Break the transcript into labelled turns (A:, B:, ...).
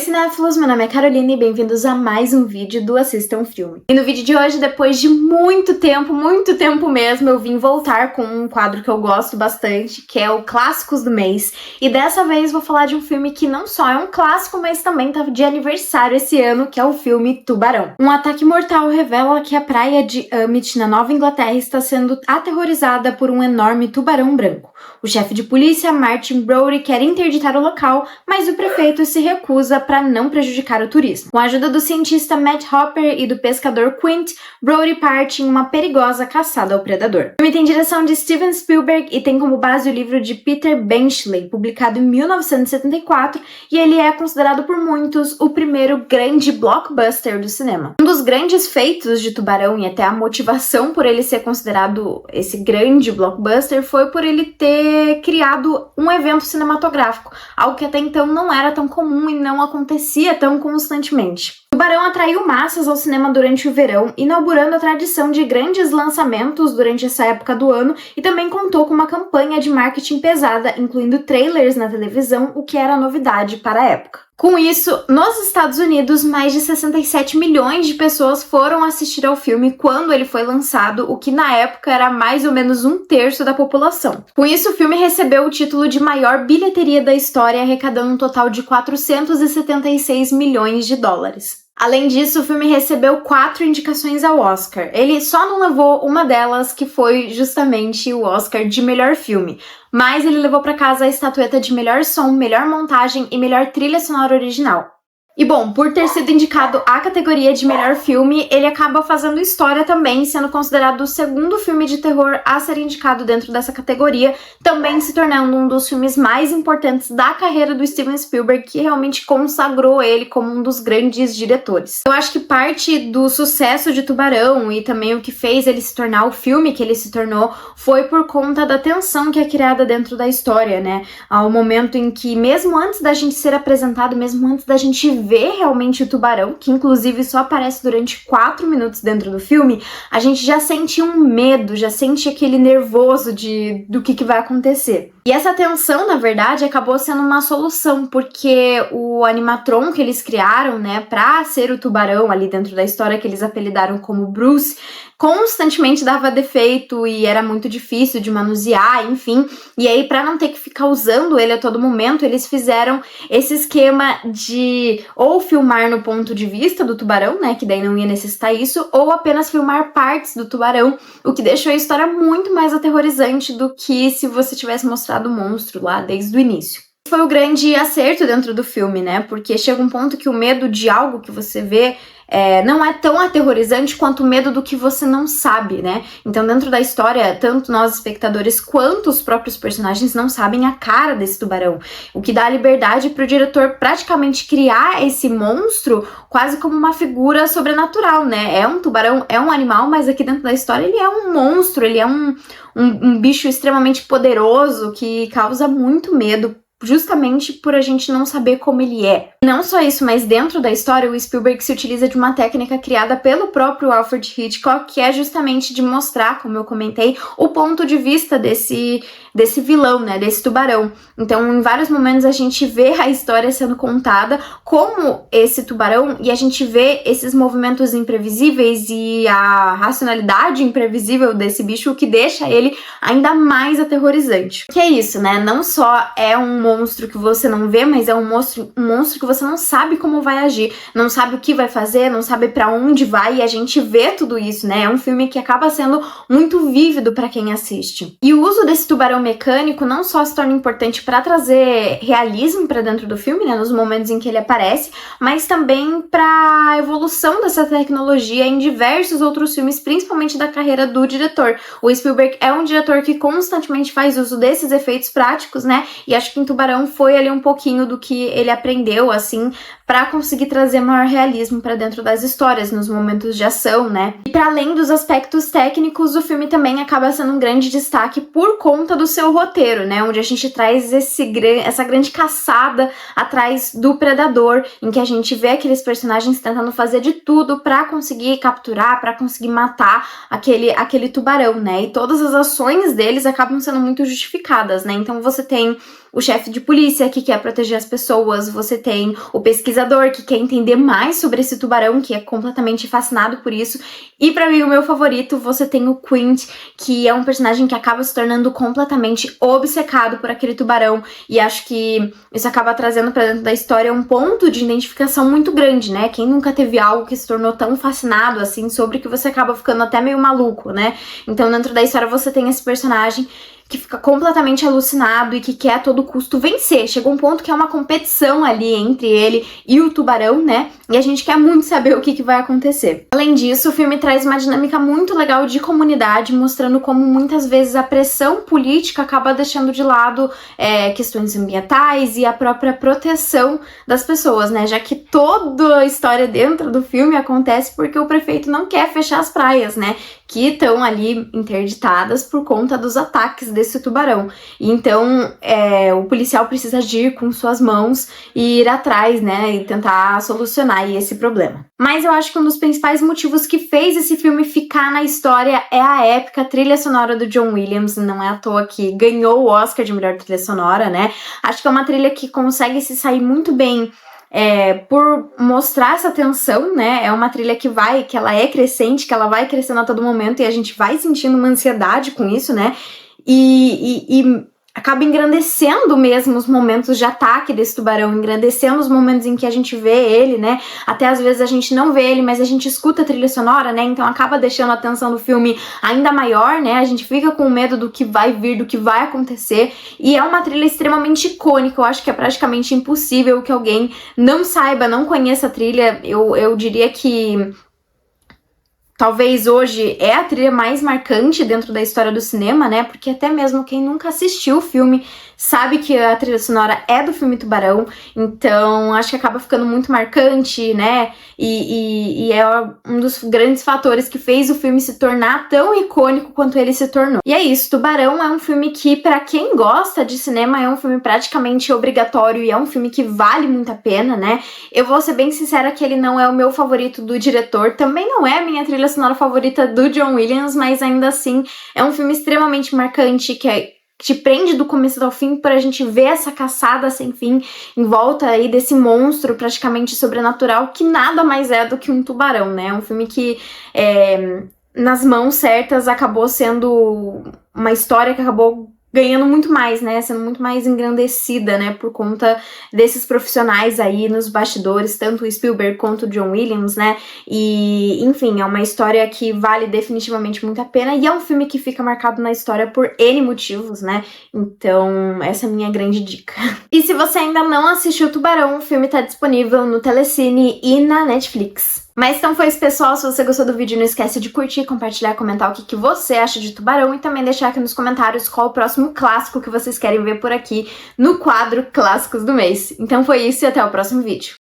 A: cinéfilos, meu nome é Carolina e bem-vindos a mais um vídeo do Assista um Filme. E no vídeo de hoje, depois de muito tempo mesmo, eu vim voltar com um quadro que eu gosto bastante, que é o Clássicos do Mês. E dessa vez vou falar de um filme que não só é um clássico, mas também tá de aniversário esse ano, que é o filme Tubarão. Um ataque mortal revela que a praia de Amit, na Nova Inglaterra, está sendo aterrorizada por um enorme tubarão branco. O chefe de polícia, Martin Brody, quer interditar o local, mas o prefeito se recusa para não prejudicar o turismo. Com a ajuda do cientista Matt Hopper e do pescador Quint, Brody parte em uma perigosa caçada ao predador. O filme tem direção de Steven Spielberg e tem como base o livro de Peter Benchley, publicado em 1974, e ele é considerado por muitos o primeiro grande blockbuster do cinema. Um dos grandes feitos de Tubarão e até a motivação por ele ser considerado esse grande blockbuster foi por ele ter criado um evento cinematográfico, algo que até então não era tão comum e não acontecia tão constantemente. Tubarão atraiu massas ao cinema durante o verão, inaugurando a tradição de grandes lançamentos durante essa época do ano e também contou com uma campanha de marketing pesada, incluindo trailers na televisão, o que era novidade para a época. Com isso, nos Estados Unidos, mais de 67 milhões de pessoas foram assistir ao filme quando ele foi lançado, o que na época era mais ou menos um terço da população. Com isso, o filme recebeu o título de maior bilheteria da história, arrecadando um total de 476 milhões de dólares. Além disso, o filme recebeu 4 indicações ao Oscar. Ele só não levou uma delas, que foi justamente o Oscar de melhor filme. Mas ele levou para casa a estatueta de melhor som, melhor montagem e melhor trilha sonora original. E bom, por ter sido indicado à categoria de melhor filme, ele acaba fazendo história também, sendo considerado o segundo filme de terror a ser indicado dentro dessa categoria, também se tornando um dos filmes mais importantes da carreira do Steven Spielberg, que realmente consagrou ele como um dos grandes diretores. Eu acho que parte do sucesso de Tubarão e também o que fez ele se tornar o filme que ele se tornou foi por conta da tensão que é criada dentro da história, né? Ao momento em que, mesmo antes da gente ser apresentado, mesmo antes da gente ver realmente o tubarão, que inclusive só aparece durante 4 minutos dentro do filme, a gente já sente um medo, já sente aquele nervoso do que vai acontecer. E essa tensão, na verdade, acabou sendo uma solução, porque o animatron que eles criaram, né, pra ser o tubarão ali dentro da história, que eles apelidaram como Bruce, constantemente dava defeito e era muito difícil de manusear, enfim. E aí, pra não ter que ficar usando ele a todo momento, eles fizeram esse esquema de ou filmar no ponto de vista do tubarão, né, que daí não ia necessitar isso, ou apenas filmar partes do tubarão, o que deixou a história muito mais aterrorizante do que se você tivesse mostrado o monstro lá desde o início. Foi o grande acerto dentro do filme, né, porque chega um ponto que o medo de algo que você vê não é tão aterrorizante quanto o medo do que você não sabe, né? Então, dentro da história, tanto nós espectadores quanto os próprios personagens não sabem a cara desse tubarão, o que dá liberdade para o diretor praticamente criar esse monstro quase como uma figura sobrenatural, né? É um tubarão, é um animal, mas aqui dentro da história ele é um monstro, ele é um bicho extremamente poderoso que causa muito medo, justamente por a gente não saber como ele é. E não só isso, mas dentro da história, o Spielberg se utiliza de uma técnica criada pelo próprio Alfred Hitchcock, que é justamente de mostrar, como eu comentei, o ponto de vista desse vilão, né, desse tubarão. Então, em vários momentos a gente vê a história sendo contada como esse tubarão e a gente vê esses movimentos imprevisíveis e a racionalidade imprevisível desse bicho, o que deixa ele ainda mais aterrorizante. Que é isso, né? Não só é um monstro que você não vê, mas é um monstro que você não sabe como vai agir, não sabe o que vai fazer, não sabe pra onde vai, e a gente vê tudo isso, né? É um filme que acaba sendo muito vívido pra quem assiste. E o uso desse tubarão mecânico não só se torna importante pra trazer realismo pra dentro do filme, né, nos momentos em que ele aparece, mas também pra evolução dessa tecnologia em diversos outros filmes, principalmente da carreira do diretor. O Spielberg é um diretor que constantemente faz uso desses efeitos práticos, né, e acho que em Tubarão foi ali um pouquinho do que ele aprendeu, assim, pra conseguir trazer maior realismo pra dentro das histórias, nos momentos de ação, né. E pra além dos aspectos técnicos, o filme também acaba sendo um grande destaque por conta do seu roteiro, né, onde a gente traz essa grande caçada atrás do predador, em que a gente vê aqueles personagens tentando fazer de tudo pra conseguir capturar, pra conseguir matar aquele tubarão, né, e todas as ações deles acabam sendo muito justificadas, né, então você tem o chefe de polícia que quer proteger as pessoas, você tem o pesquisador que quer entender mais sobre esse tubarão, que é completamente fascinado por isso, e pra mim o meu favorito, você tem o Quint, que é um personagem que acaba se tornando completamente obcecado por aquele tubarão, e acho que isso acaba trazendo pra dentro da história um ponto de identificação muito grande, né? Quem nunca teve algo que se tornou tão fascinado assim sobre que você acaba ficando até meio maluco, né? Então dentro da história você tem esse personagem que fica completamente alucinado e que quer a todo custo vencer. Chega um ponto que é uma competição ali entre ele e o tubarão, né? E a gente quer muito saber o que vai acontecer. Além disso, o filme traz uma dinâmica muito legal de comunidade, mostrando como muitas vezes a pressão política acaba deixando de lado questões ambientais e a própria proteção das pessoas, né? Já que toda a história dentro do filme acontece porque o prefeito não quer fechar as praias, né? Que estão ali interditadas por conta dos ataques desse tubarão. E então, o policial precisa agir com suas mãos e ir atrás, né, e tentar solucionar aí esse problema. Mas eu acho que um dos principais motivos que fez esse filme ficar na história é a épica trilha sonora do John Williams. Não é à toa que ganhou o Oscar de melhor trilha sonora, né? Acho que é uma trilha que consegue se sair muito bem por mostrar essa tensão, né? É uma trilha que ela é crescente, que ela vai crescendo a todo momento e a gente vai sentindo uma ansiedade com isso, né? E acaba engrandecendo mesmo os momentos de ataque desse tubarão, engrandecendo os momentos em que a gente vê ele, né? Até às vezes a gente não vê ele, mas a gente escuta a trilha sonora, né? Então acaba deixando a tensão do filme ainda maior, né? A gente fica com medo do que vai vir, do que vai acontecer. E é uma trilha extremamente icônica. Eu acho que é praticamente impossível que alguém não saiba, não conheça a trilha. Eu diria que talvez hoje é a trilha mais marcante dentro da história do cinema, né? Porque até mesmo quem nunca assistiu o filme sabe que a trilha sonora é do filme Tubarão, então acho que acaba ficando muito marcante, né? E é um dos grandes fatores que fez o filme se tornar tão icônico quanto ele se tornou. E é isso, Tubarão é um filme que, pra quem gosta de cinema, é um filme praticamente obrigatório e é um filme que vale muito a pena, né? Eu vou ser bem sincera que ele não é o meu favorito do diretor, também não é a minha trilha sonora favorita do John Williams, mas ainda assim é um filme extremamente marcante, que te prende do começo ao fim pra gente ver essa caçada sem fim em volta aí desse monstro praticamente sobrenatural que nada mais é do que um tubarão, né? É um filme que nas mãos certas acabou sendo uma história que acabou ganhando muito mais, né, sendo muito mais engrandecida, né, por conta desses profissionais aí nos bastidores, tanto o Spielberg quanto o John Williams, né, e, enfim, é uma história que vale definitivamente muito a pena e é um filme que fica marcado na história por N motivos, né, então essa é a minha grande dica. E se você ainda não assistiu Tubarão, o filme tá disponível no Telecine e na Netflix. Mas então foi isso, pessoal. Se você gostou do vídeo, não esquece de curtir, compartilhar, comentar o que você acha de Tubarão e também deixar aqui nos comentários qual o próximo clássico que vocês querem ver por aqui no quadro Clássicos do Mês. Então foi isso e até o próximo vídeo.